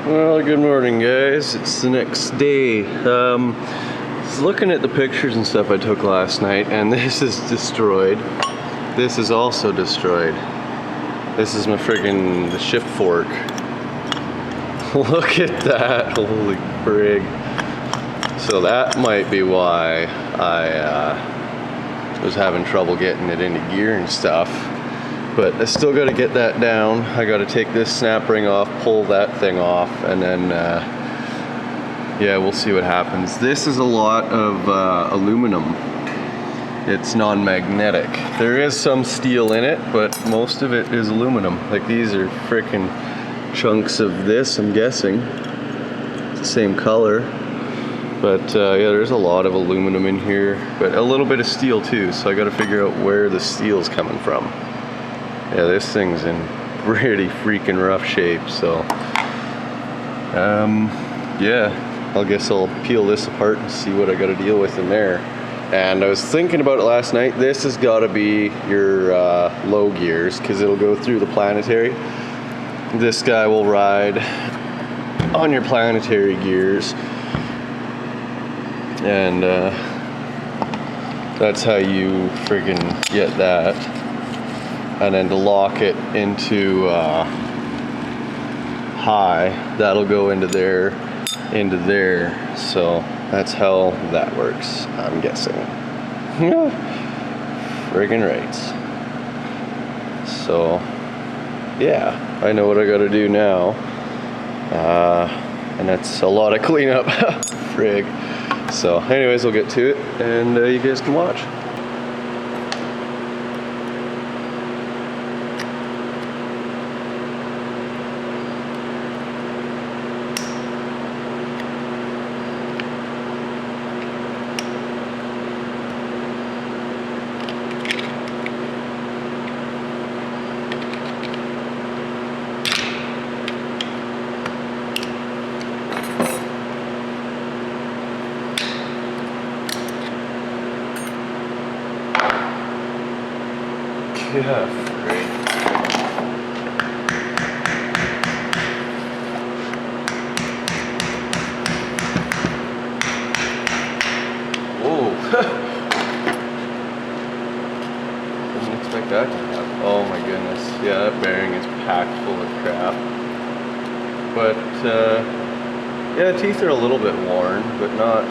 Well, good morning, guys. It's the next day. I was looking at the pictures and stuff I took last night, and this is destroyed. This is also destroyed. This is my friggin' the shift fork. Look at that, holy frig. So that might be why I was having trouble getting it into gear and stuff. But I still got to get that down. I got to take this snap ring off, pull that thing off, and then yeah, we'll see what happens. This is a lot of aluminum. It's non-magnetic. There is some steel in it, but most of it is aluminum. Like these are frickin' chunks of this, I'm guessing. It's the same color. But yeah, there's a lot of aluminum in here, but a little bit of steel too, so I got to figure out where the steel's coming from. Yeah, this thing's in pretty freaking rough shape, so yeah, I guess I'll peel this apart and see what I got to deal with in there. And I was thinking about it last night. This has got to be your low gears, because it'll go through the planetary. This guy will ride on your planetary gears, and that's how you friggin' get that. And then to lock it into high, that'll go into there, so that's how that works, I'm guessing. Friggin' right. So yeah, I know what I gotta do now, and that's a lot of cleanup. Frig. So anyways, we'll get to it, and you guys can watch. Yeah, great. Whoa. Didn't expect that to happen. Oh my goodness. Yeah, that bearing is packed full of crap. But yeah, teeth are a little bit worn, but not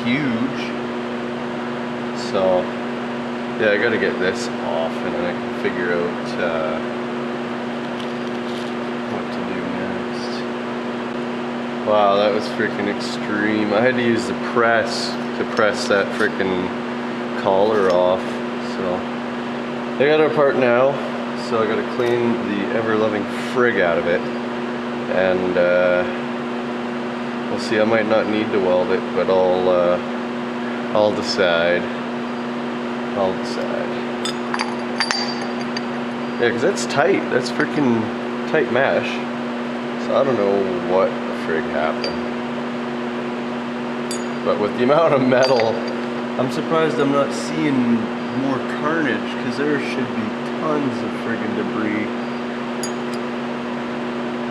huge. So yeah, I gotta get this off, and then I can figure out what to do next. Wow, that was freaking extreme. I had to use the press to press that freaking collar off. So I got it apart now, so I gotta clean the ever-loving frig out of it. And we'll see, I might not need to weld it, but I'll decide. Yeah, because that's tight. That's freaking tight mesh. So I don't know what the frig happened. But with the amount of metal, I'm surprised I'm not seeing more carnage, because there should be tons of friggin' debris.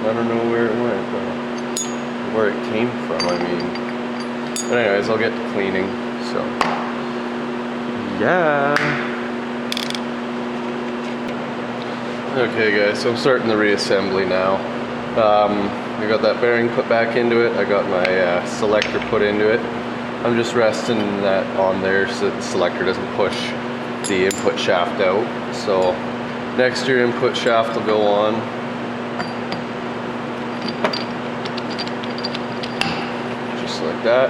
I don't know where it went, though. Where it came from, I mean. But anyways, I'll get to cleaning, so. Yeah. Okay guys, so I'm starting the reassembly now. I got that bearing put back into it. I got my selector put into it. I'm just resting that on there so that the selector doesn't push the input shaft out. So next your input shaft will go on. Just like that.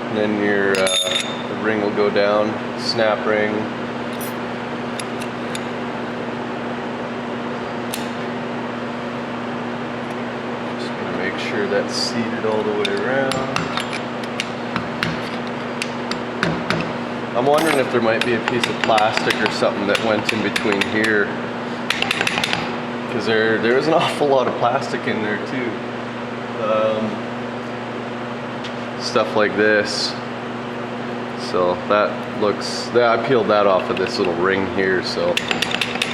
And then your the ring will go down, snap ring. Just gonna make sure that's seated all the way around. I'm wondering if there might be a piece of plastic or something that went in between here, because there is an awful lot of plastic in there too. Stuff like this. So that looks, I peeled that off of this little ring here, so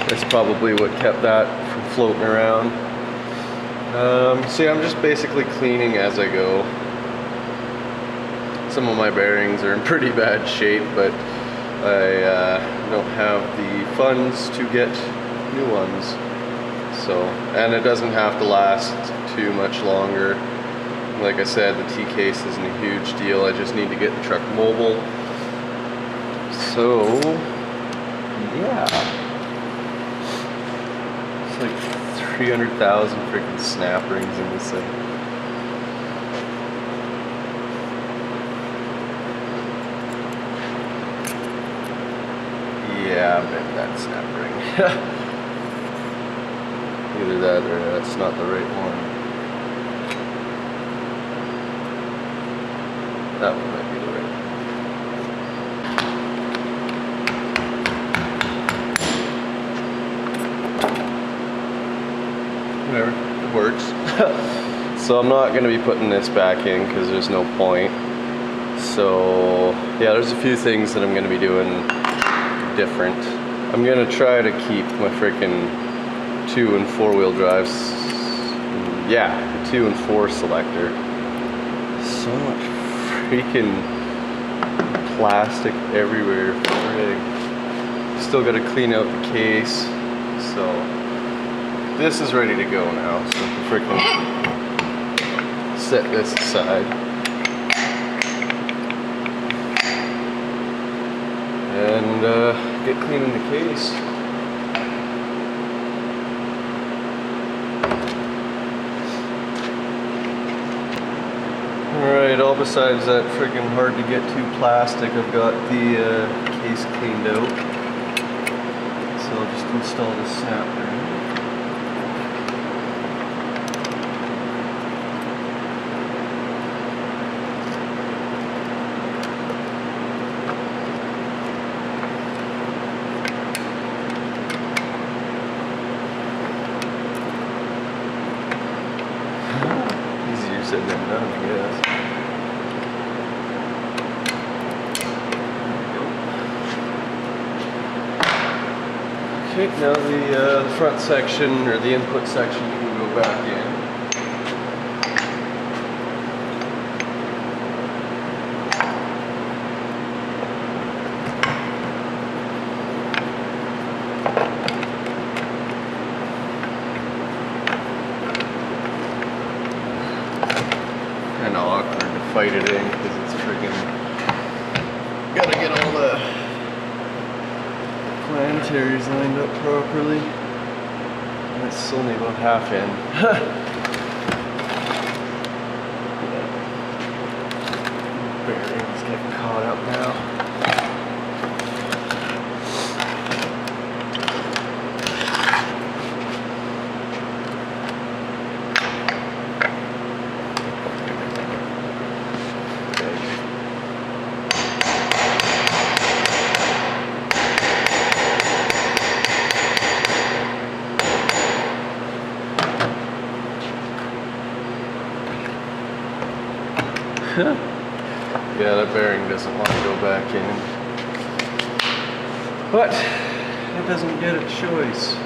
that's probably what kept that from floating around. See, I'm just basically cleaning as I go. Some of my bearings are in pretty bad shape, but I don't have the funds to get new ones. So, and it doesn't have to last too much longer. Like I said, the T-case isn't a huge deal. I just need to get the truck mobile. So, yeah. It's like 300,000 freaking snap rings in this thing. Yeah, maybe that snap ring. Either that or that's not the right one. That one might be the right one. Whatever, it works. So I'm not going to be putting this back in because there's no point. So yeah, there's a few things that I'm going to be doing different. I'm going to try to keep my freaking 2 and 4-wheel drives. Yeah, the 2 and 4 selector. So much freaking plastic everywhere. Still got to clean out the case. So this is ready to go now. So I can freaking set this aside. And get cleaning the case. Alright, all besides that freaking hard to get to plastic, I've got the case cleaned out. So I'll just install the snap ring. Said that done, I guess. Okay, now the front section or the input section can go back in. Kind of awkward to fight it in because it's friggin' gotta get all the planetaries lined up properly. And it's only about half in. Bearings getting caught up now. Yeah, that bearing doesn't want to go back in. But it doesn't get a choice.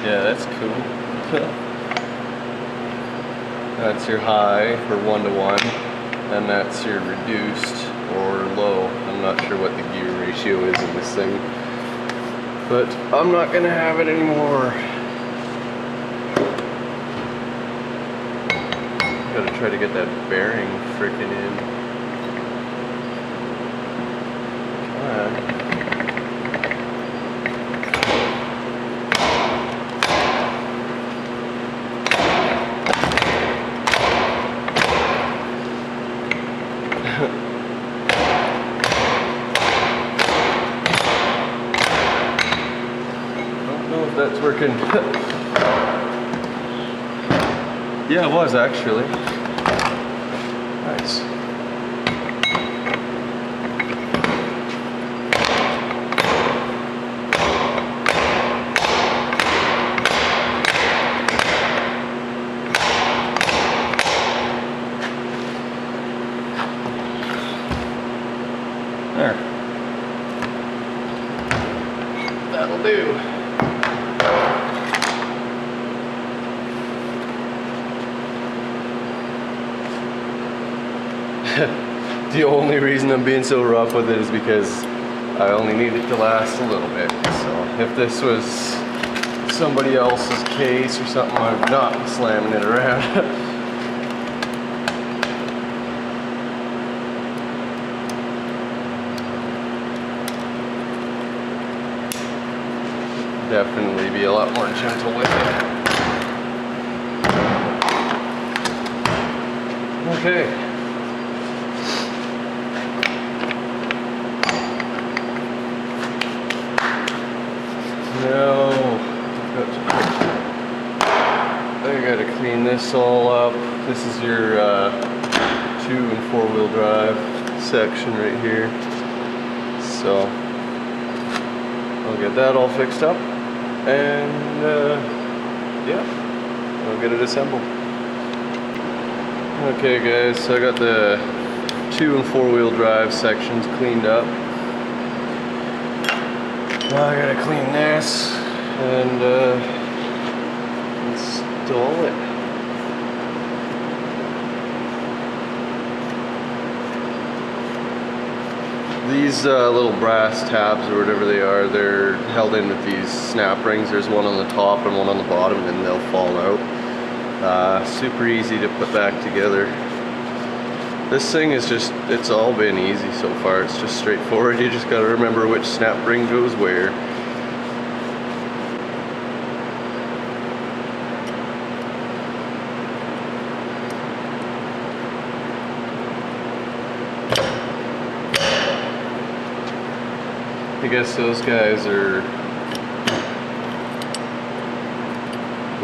Yeah, that's cool. That's your high for 1-to-1, and that's your reduced or low. I'm not sure what the gear ratio is in this thing, but I'm not gonna have it anymore. Gotta try to get that bearing freaking in. Come on. That's working. Yeah, it was actually. Nice. The only reason I'm being so rough with it is because I only need it to last a little bit. So if this was somebody else's case or something, I'm not slamming it around. Definitely be a lot more gentle with it. Okay. Now I gotta clean this all up. This is your 2 and 4-wheel drive section right here. So I'll get that all fixed up. And yeah, I'll get it assembled. Okay guys, so I got the 2 and 4-wheel drive sections cleaned up. Now I gotta clean this and install it. These little brass tabs or whatever they are, they're held in with these snap rings. There's one on the top and one on the bottom, and they'll fall out. Super easy to put back together. This thing is just, it's all been easy so far. It's just straightforward. You just gotta remember which snap ring goes where. I guess those guys are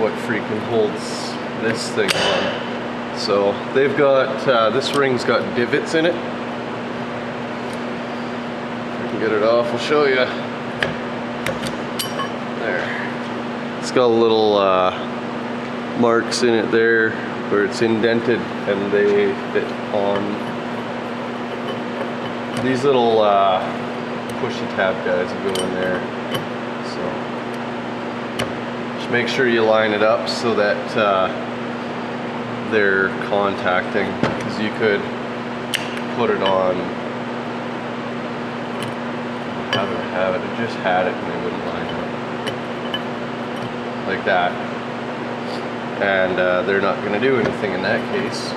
what freaking holds this thing on. So they've got, this ring's got divots in it. If I can get it off, I'll show you. There. It's got little marks in it there where it's indented, and they fit on these little pushy tab guys will go in there. So just make sure you line it up so that they're contacting, because you could put it on, how do I have it? I just had it and they wouldn't line up like that, and they're not going to do anything in that case.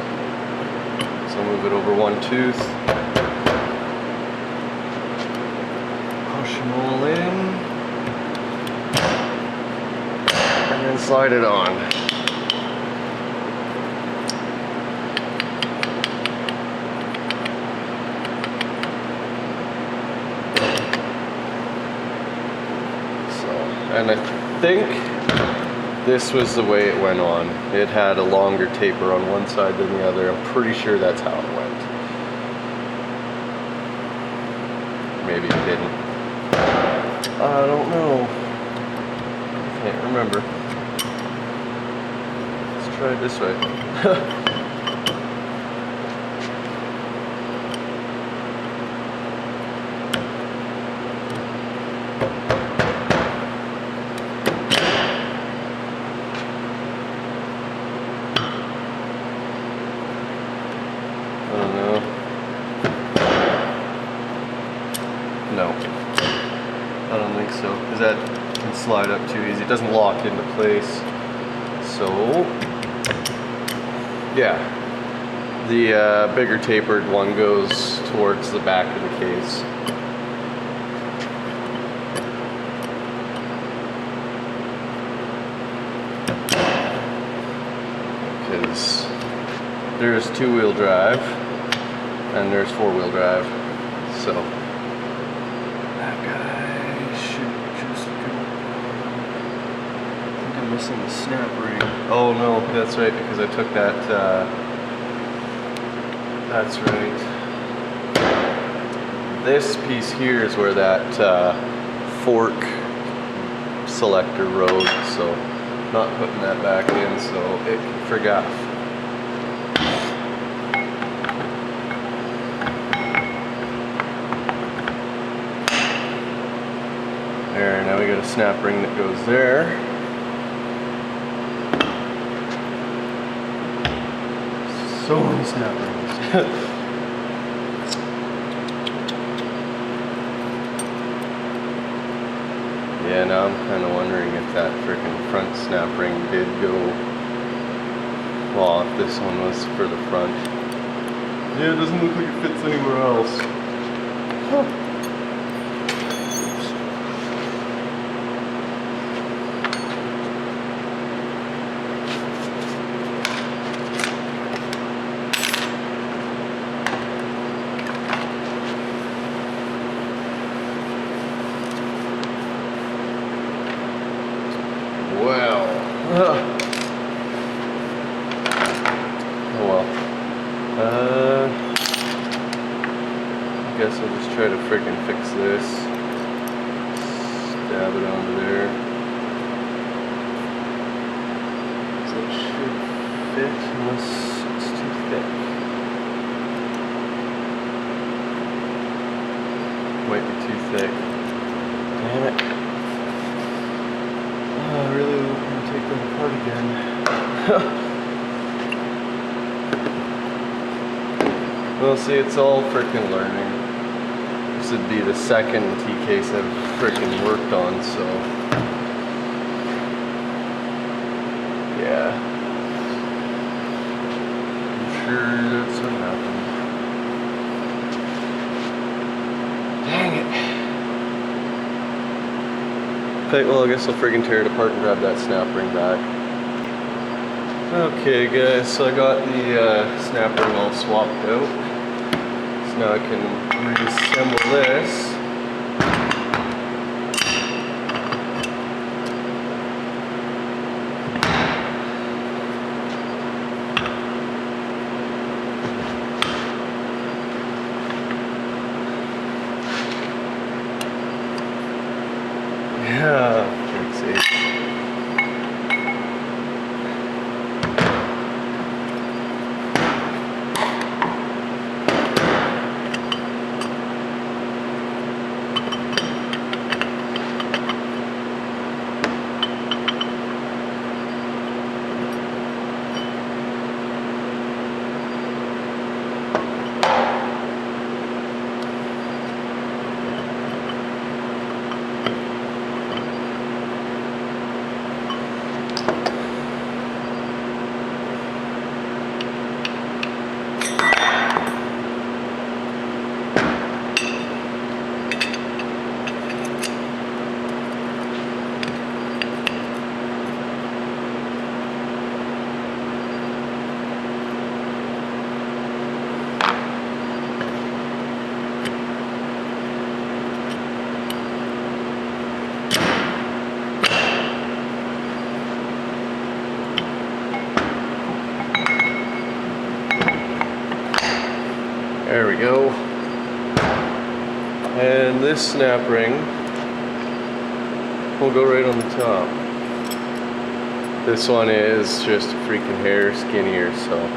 So I'll move it over one tooth. Push them all in, and then slide it on. So, and I think this was the way it went on. It had a longer taper on one side than the other. I'm pretty sure that's how it went. Maybe it didn't. I don't know. Can't remember. Let's try it this way. I don't know. No. I don't think so, because that can slide up too easy. It doesn't lock into place. So, yeah, the bigger tapered one goes towards the back of the case. Because there's 2-wheel drive and there's 4-wheel drive. So that guy should just go. I think I'm missing the snap ring. Oh no, that's right, because I took that. That's right. This piece here is where that fork selector rode, so not putting that back in so it can forget. There, now we got a snap ring that goes there. So many snap rings. Yeah, now I'm kind of wondering if that freaking front snap ring did go. Well, if this one was for the front. Yeah, it doesn't look like it fits anywhere else. Huh. Well, oh well. I guess I'll just try to freaking fix this. Stab it onto there. So it should fit unless it's too thick. Might be too thick. Damn it. I really want to take that apart again. Well, see, it's all freaking learning. This would be the second T-case I've freaking worked on, so yeah. I'm sure that's what happened. Dang it. Okay, well, I guess I'll freaking tear it apart and grab that snap ring back. Okay, guys, so I got the snap ring all swapped out. So now I can reassemble this. Yeah, let's see. There we go. And this snap ring will go right on the top. This one is just a freaking hair skinnier, so.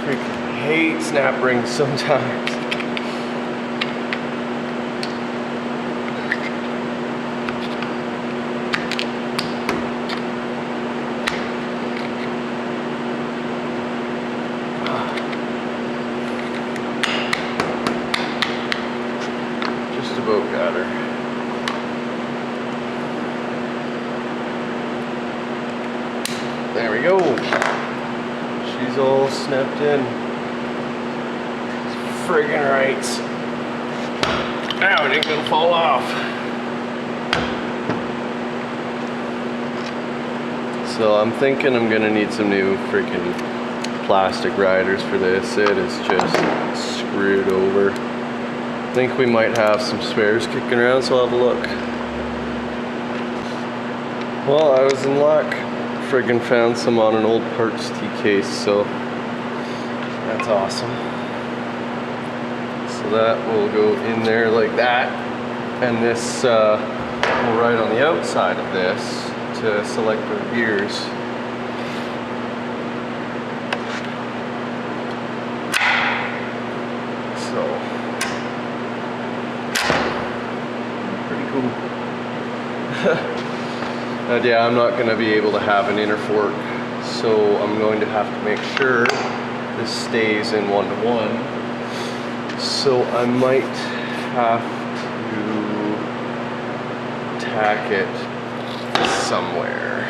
Freaking hate snap rings sometimes. Just about got her. There we go. She's all snapped in. It's friggin' right. Now it ain't gonna fall off. So I'm thinking I'm gonna need some new freaking plastic riders for this. It is just screwed over. I think we might have some spares kicking around, so I'll have a look. Well, I was in luck. Friggin' found some on an old parts T-case, so that's awesome. So that will go in there like that, and this will ride on the outside of this to select our gears. So, pretty cool. And yeah, I'm not going to be able to have an inner fork, so I'm going to have to make sure this stays in 1-to-1. So I might have to tack it somewhere.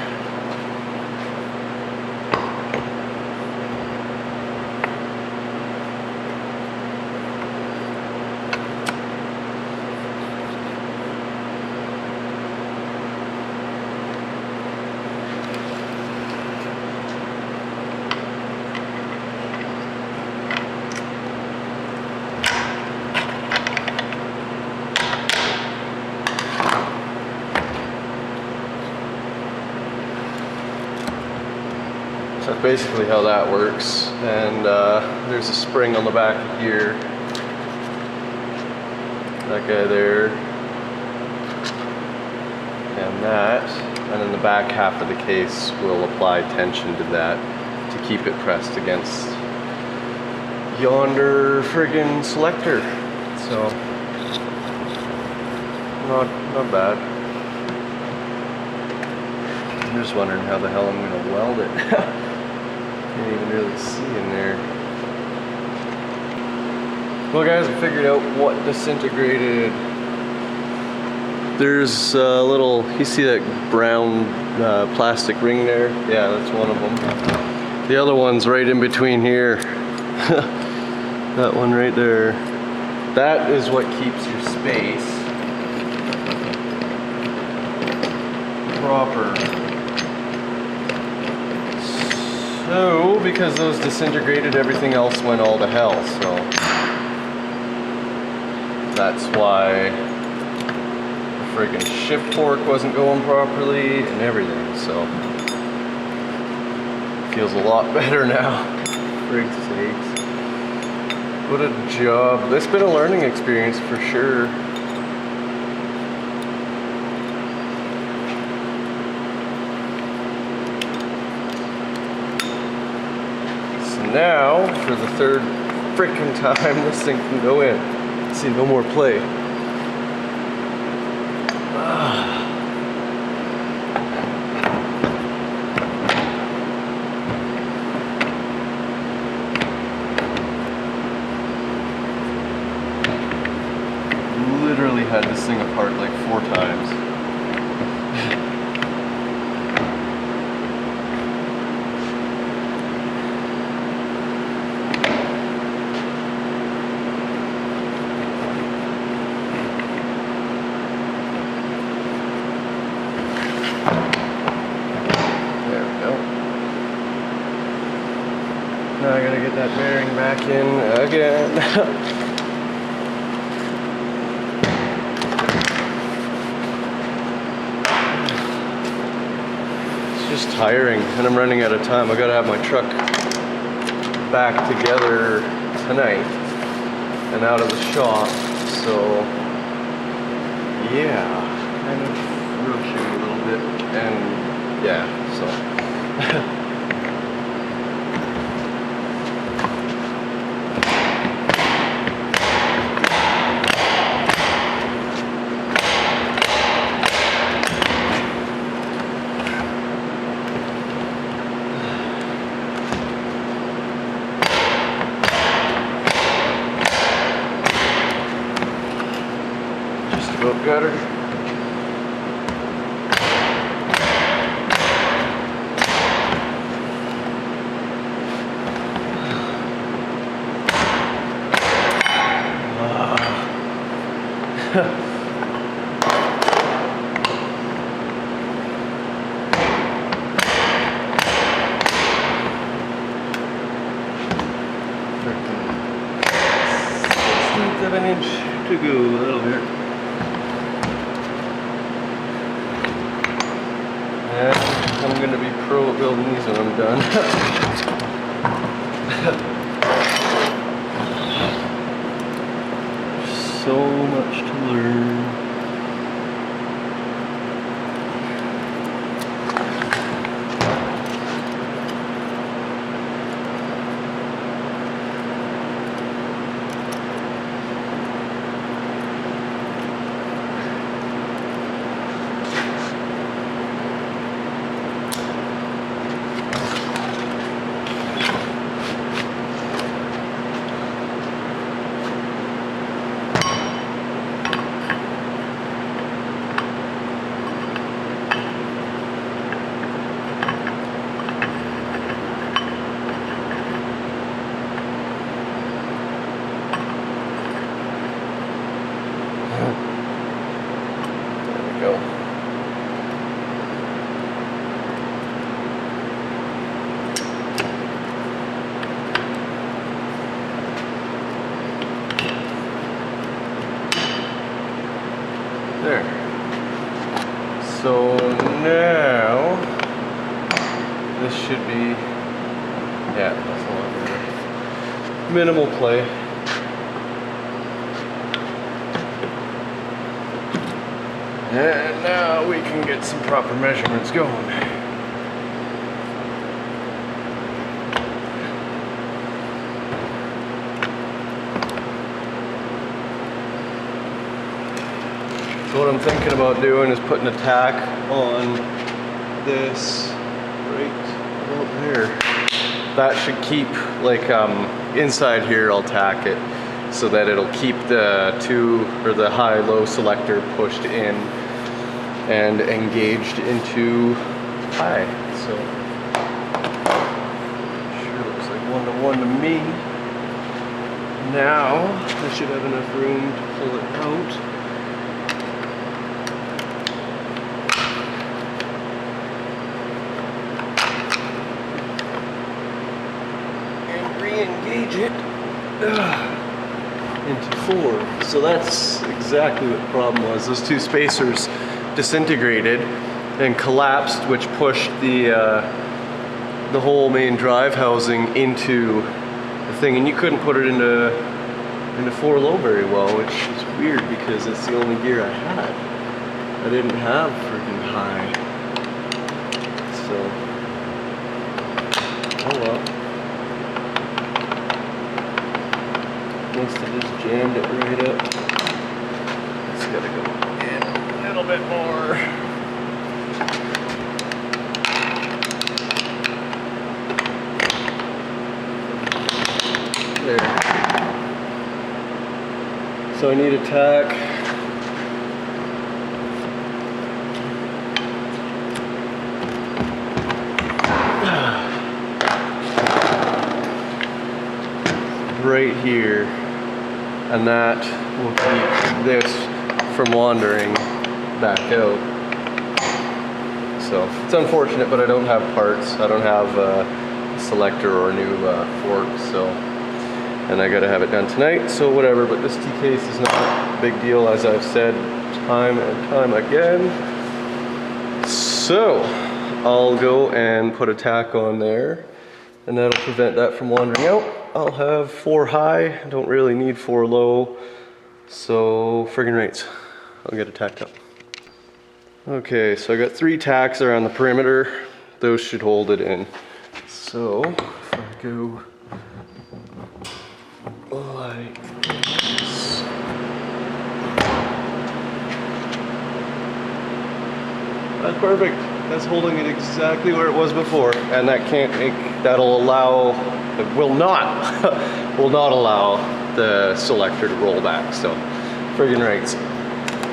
So that's basically how that works. And there's a spring on the back here. That guy there. And that. And then the back half of the case will apply tension to that to keep it pressed against yonder friggin' selector. So, not bad. I'm just wondering how the hell I'm gonna weld it. Can't even really see in there. Well guys, I figured out what disintegrated. There's a little, you see that brown plastic ring there? Yeah, that's one of them. The other one's right in between here. That one right there. That is what keeps your space proper. So, because those disintegrated, everything else went all to hell, so that's why the friggin' shift fork wasn't going properly and everything, so feels a lot better now. Frig's sakes. What a job. It's been a learning experience for sure. Now, for the third frickin' time, this thing can go in. See, no more play. Literally had this thing apart like 4 times. Now I gotta get that bearing back in again. It's just tiring, and I'm running out of time. I gotta have my truck back together tonight and out of the shop. So yeah, kind of rushing a little bit, and yeah, so. Got her. Of an inch to go, a little bit. Yeah, I'm gonna be pro at building these when I'm done. So much to learn. There. So now this should be, yeah, that's a lot better. Minimal play. And now we can get some proper measurements going. So what I'm thinking about doing is putting a tack on this right about there. That should keep, like inside here I'll tack it so that it'll keep the the high-low selector pushed in and engaged into high. So sure looks like 1-to-1 to me. Now I should have enough room to pull it out. Re-engage it into 4. So that's exactly what the problem was. Those two spacers disintegrated and collapsed, which pushed the whole main drive housing into the thing, and you couldn't put it into 4 low very well, which is weird because it's the only gear I had. I didn't have freaking high. So, oh well. Must have just jammed it right up. It's gotta go in a little bit more. There. So I need a tack. Right here. And that will keep this from wandering back out. So it's unfortunate, but I don't have parts. I don't have a selector or a new fork, so, and I gotta have it done tonight, so whatever. But this T-case is not a big deal, as I've said time and time again. So I'll go and put a tack on there, and that'll prevent that from wandering out. I'll have 4 high, don't really need 4 low, so friggin' rates. I'll get it tacked up. Okay, so I got 3 tacks around the perimeter. Those should hold it in. So if I go like this. That's perfect. That's holding it exactly where it was before, and that will not allow the selector to roll back. So friggin' rights.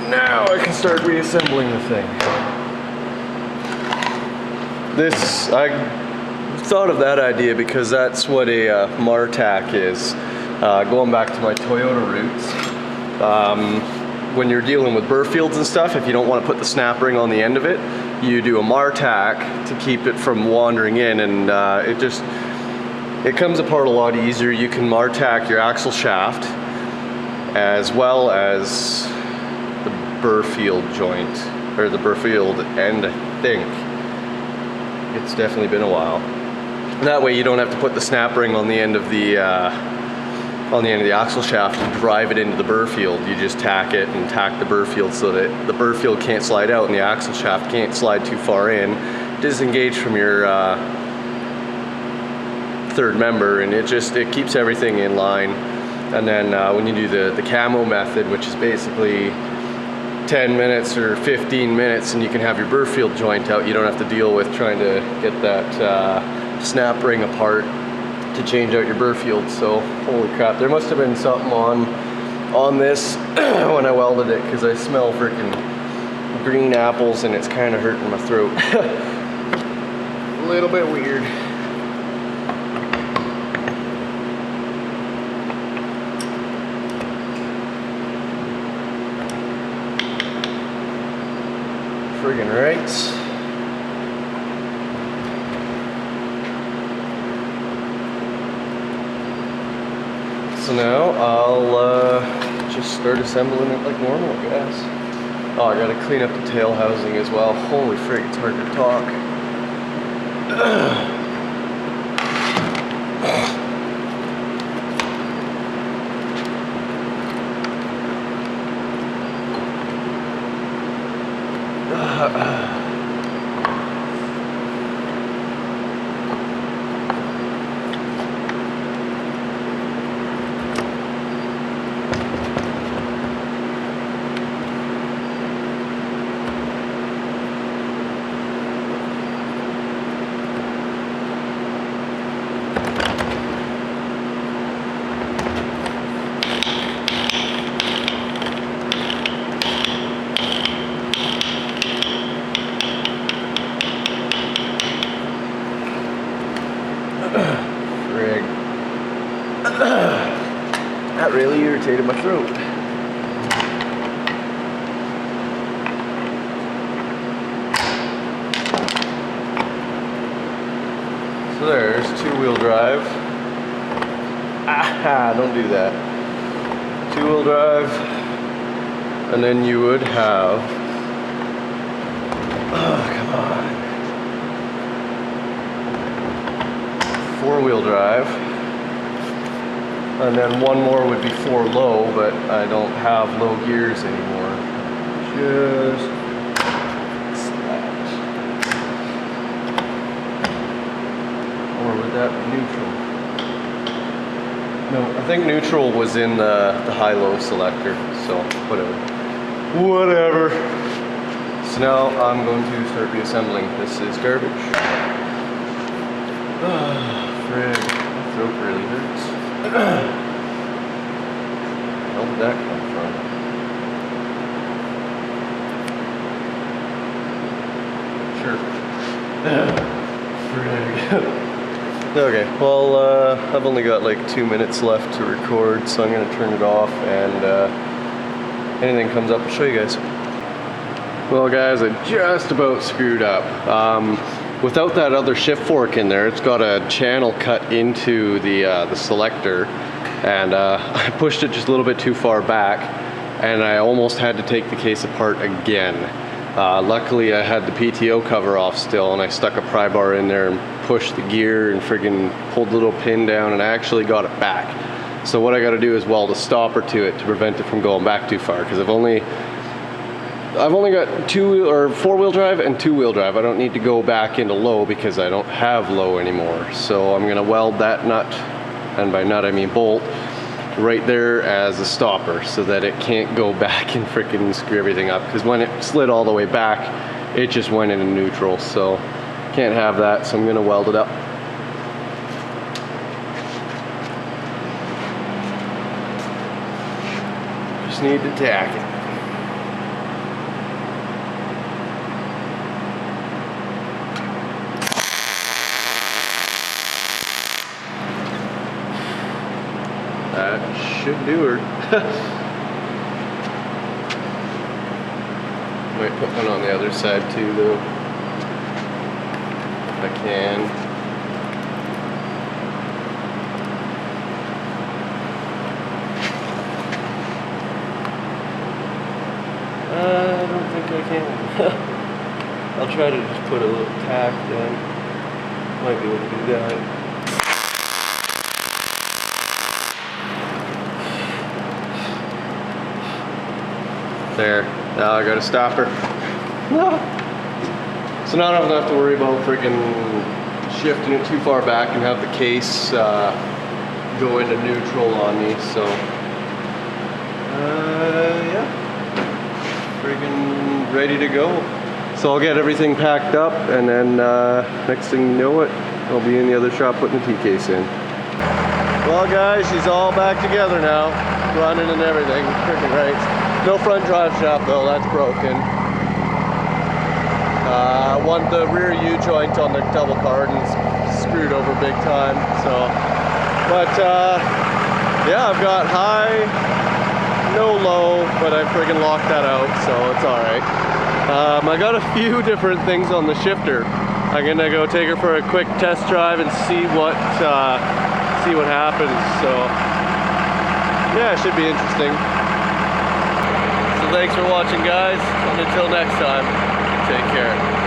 Now I can start reassembling the thing. I thought of that idea because that's what a Martac is. Going back to my Toyota roots. When you're dealing with burr fields and stuff, if you don't want to put the snap ring on the end of it, you do a Martac to keep it from wandering in, and it comes apart a lot easier. You can Martac your axle shaft as well as the burr field joint, or the burr field end, I think. It's definitely been a while. That way you don't have to put the snap ring on the end of the on the end of the axle shaft to drive it into the burr field. You just tack it and tack the burr field so that the burr field can't slide out and the axle shaft can't slide too far in, disengage from your third member, and it keeps everything in line. And then when you do the camo method, which is basically 10 minutes or 15 minutes and you can have your burr field joint out, you don't have to deal with trying to get that snap ring apart to change out your burr field. So holy crap, there must have been something on this when I welded it, because I smell freaking green apples and it's kind of hurting my throat. A little bit weird. Friggin' right. So now I'll just start assembling it like normal, I guess. Oh, I gotta clean up the tail housing as well. Holy frig, it's hard to talk. Frig. That really irritated my throat. So there's two-wheel drive. Ah, don't do that. Two-wheel drive. And then you would have, oh, come on. Four-wheel drive. And then one more would be 4 low, but I don't have low gears anymore. Just that. Or would that be neutral? No, I think neutral was in the high-low selector, so whatever. Whatever. So now I'm going to start reassembling. This is garbage. Frig, my throat really hurts. Where the hell did that come from? Sure. Frig. Okay, well, I've only got like 2 minutes left to record, so I'm going to turn it off, and anything comes up, I'll show you guys. Well guys, I just about screwed up. Without that other shift fork in there, it's got a channel cut into the selector, and I pushed it just a little bit too far back, and I almost had to take the case apart again. Luckily I had the PTO cover off still, and I stuck a pry bar in there and pushed the gear and friggin' pulled the little pin down, and I actually got it back. So what I got to do is weld a stopper to it to prevent it from going back too far, because I've only got 4-wheel drive and 2-wheel drive. I don't need to go back into low because I don't have low anymore. So I'm gonna weld that nut, and by nut I mean bolt, right there as a stopper so that it can't go back and frickin' screw everything up. Because when it slid all the way back, it just went into neutral. So can't have that, so I'm gonna weld it up. Just need to tack it. That should do her. Might put one on the other side too, though, if I can. I don't think I can. I'll try to just put a little tack down. Might be able to do that. There. Now I got a stopper. So now I don't have to worry about freaking shifting it too far back and have the case go into neutral on me. So yeah, freaking ready to go. So I'll get everything packed up, and then next thing you know it, I'll be in the other shop putting the T-case in. Well guys, she's all back together now, running and everything, freaking right. No front drive shaft though, that's broken. The rear U-joint on the double cardan's screwed over big time, so. But yeah, I've got high, no low, but I freaking locked that out, so it's alright. I got a few different things on the shifter. I'm gonna go take her for a quick test drive and see what happens. So yeah, it should be interesting. So thanks for watching, guys, and until next time, take care.